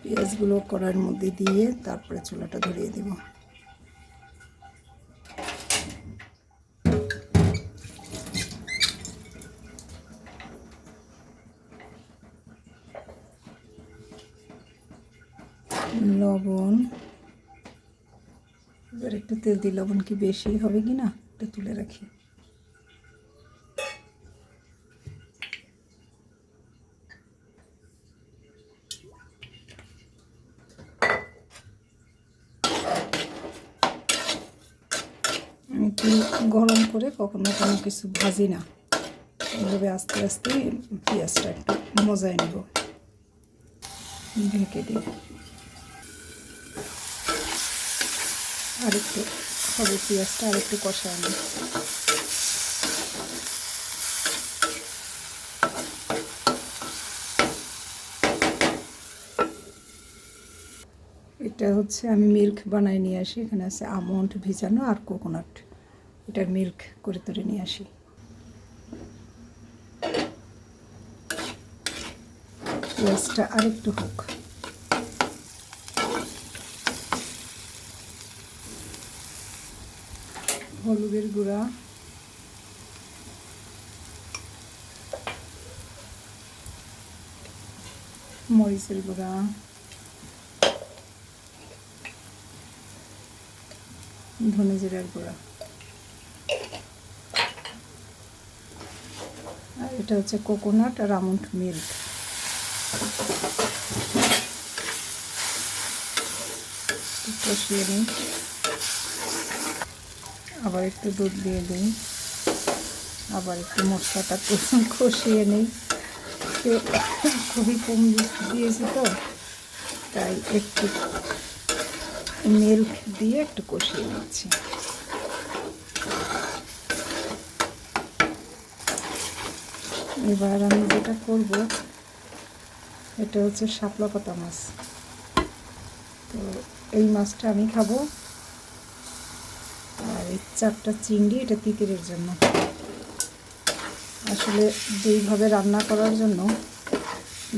পেঁয়াজগুলো কড়াইয়ের মধ্যে দিয়ে তারপরে চুলাটা ধরিয়ে দেব। লবণ, এবার একটু তেল দিই। লবণ কি বেশি হবে কি না একটু তুলে রাখি। আমি তেল গরম করে কখনো কোনো কিছু ভাজি না, এভাবে আস্তে আস্তে পেঁয়াজটা একটু মজায় নেব। ঢেকে দিই, আরেকটু হবে পেঁয়াজটা আরেকটু কষায় নিই। এটা হচ্ছে আমি মিল্ক বানাই নিয়ে আসি। এখানে আছে আমন্ড ভিজানো আর কোকোনাট, এটার মিল্ক করে তুলে নিয়ে আসি। পেঁয়াজটা আরেকটু হোক। হলুদের গুঁড়া, মরিচের গুঁড়া, ধনে জিরার গুঁড়া, আর এটা হচ্ছে কোকোনাট আর আমন্ড মিল্ক। কষিয়ে নিই, আবার একটু দুধ দিয়ে দিই, আবার একটু মশলাটা কষিয়ে নিই। খুবই কম দিয়েছি তো, তাই একটু মিল্ক দিয়ে একটু কষিয়ে নিচ্ছি। এবার আমি যেটা করব এটা হচ্ছে শাপলা পাতা মাছ। তো এই মাছটা আমি খাবো, আর এই 4টা চিংড়ি এটা তিতিরের জন্য। আসলে যেইভাবে রান্না করার জন্য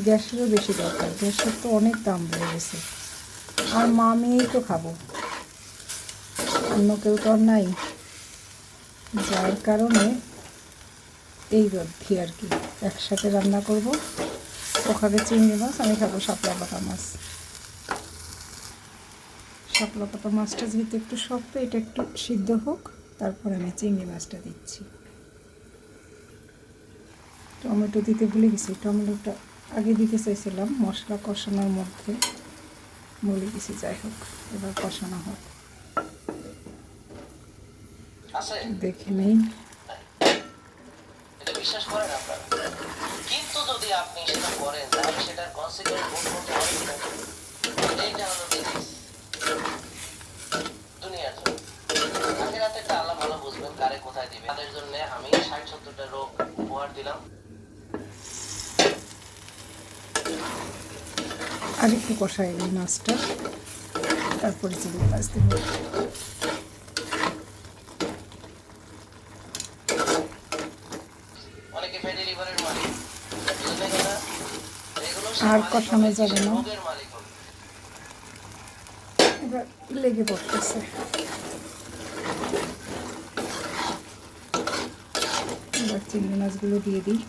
গ্যাসেরও বেশি দরকার, গ্যাসের তো অনেক দাম বেড়ে গেছে। আর মা মেয়েই তো খাবো, অন্য কেউ তো আর নাই, যার কারণে এই বুদ্ধি আর কি। একসাথে রান্না করব, ওখানে চিংড়ি মাছ, আমি খাবো শাপলা পাতা মাছ। শাপলা পাতা মাছটা যেহেতু একটু শক্ত, এটা একটু সিদ্ধ হোক, তারপর আমি চিংড়ি মাছটা দিচ্ছি। টমেটো দিতে ভুলে গেছি, টমেটোটা আগে দিতে চাইছিলাম মশলা কষানোর মধ্যে, ভুলে গেছি। যাই হোক, এবার কষানো হোক, দেখে নেই। বিশ্বাস করেন আপনারা, কিন্তু যদি আপনি সেটা করেন তাহলে সেটার কনসিকুয়েন্স ভোগ করতে হবে কিনা, এইটা হলো ফিজিক্স দুনিয়ার জন্য। আখিরাতেটা আল্লাহ ভালো বুঝবেন কারে কোথায় দিবে। তাদের জন্য আমি 60-70টা রোগ উপহার দিলাম। আর একটু কষাই এই মাছটা, তারপরে চিংড়ি মাছ দেব। অনেকে ফ্যাটি লিভারের মালিক, আর কষানো যাবে না, এবার লেগে পড়তেছে। এবার চিংড়ি মাছগুলো দিয়ে দিই।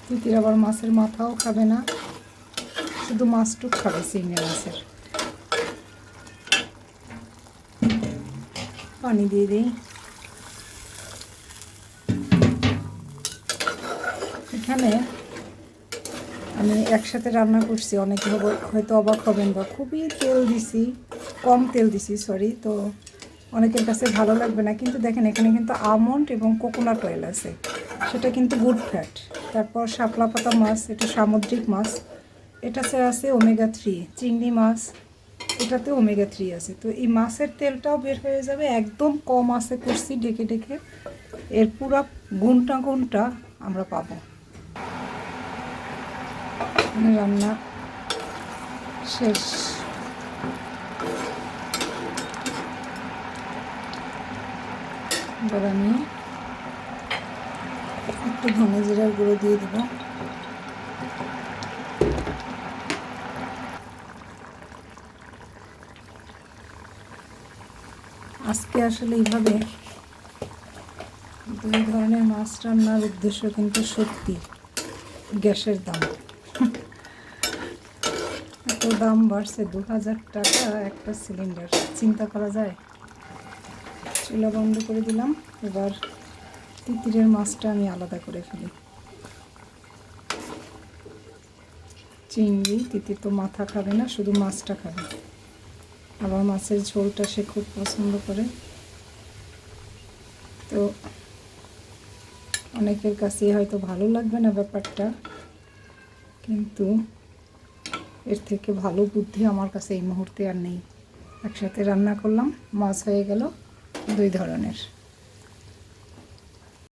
তিতির আবার মাছের মাথাও খাবে না, শুধু মাছটুক খাবে চিংড়ি মাছের। পানি দিয়ে দিই। এখানে আমি একসাথে রান্না করছি, অনেকে হয়তো অবাক হবেন, বা খুবই তেল দিছি, কম তেল দিছি, সরি। তো অনেকের কাছে ভালো লাগবে না, কিন্তু দেখেন এখানে কিন্তু আমন্ড এবং কোকোনাট অয়েল আছে, সেটা কিন্তু গুড ফ্যাট। তারপর শাপলা পাতা মাছ, এটা সামুদ্রিক মাছ, এটাতে আছে ওমেগা 3। চিংড়ি মাছ, এটাতে ওমেগা 3 আছে। তো এই মাছের তেলটাও বের হয়ে যাবে, একদম কম আছে করছি ডেকে ডেকে, এর পুরো গুণটা আমরা পাবো। রান্না শেষ। এবার আমি একটু ধনে জিরার গুঁড়ো দিয়ে দেবো। আজকে আসলে এইভাবে দুই ধরনের মাছ রান্নার উদ্দেশ্য কিন্তু সত্যি গ্যাসের দাম এত দাম বাড়ছে, 2000 টাকা একটা সিলিন্ডার, চিন্তা করা যায়। চুলা বন্ধ করে দিলাম। এবার তিতিরের মাছটা আমি আলাদা করে ফেলি। চিংড়ি, তিতির তো মাথা খাবে না, শুধু মাছটা খাবে। আবার মাছের ঝোলটা সে খুব পছন্দ করে। তো অনেকের কাছে হয়তো ভালো লাগবে না ব্যাপারটা, কিন্তু এর থেকে ভালো বুদ্ধি আমার কাছে এই মুহূর্তে আর নেই। একসাথে রান্না করলাম, মাছ হয়ে গেল দুই ধরনের।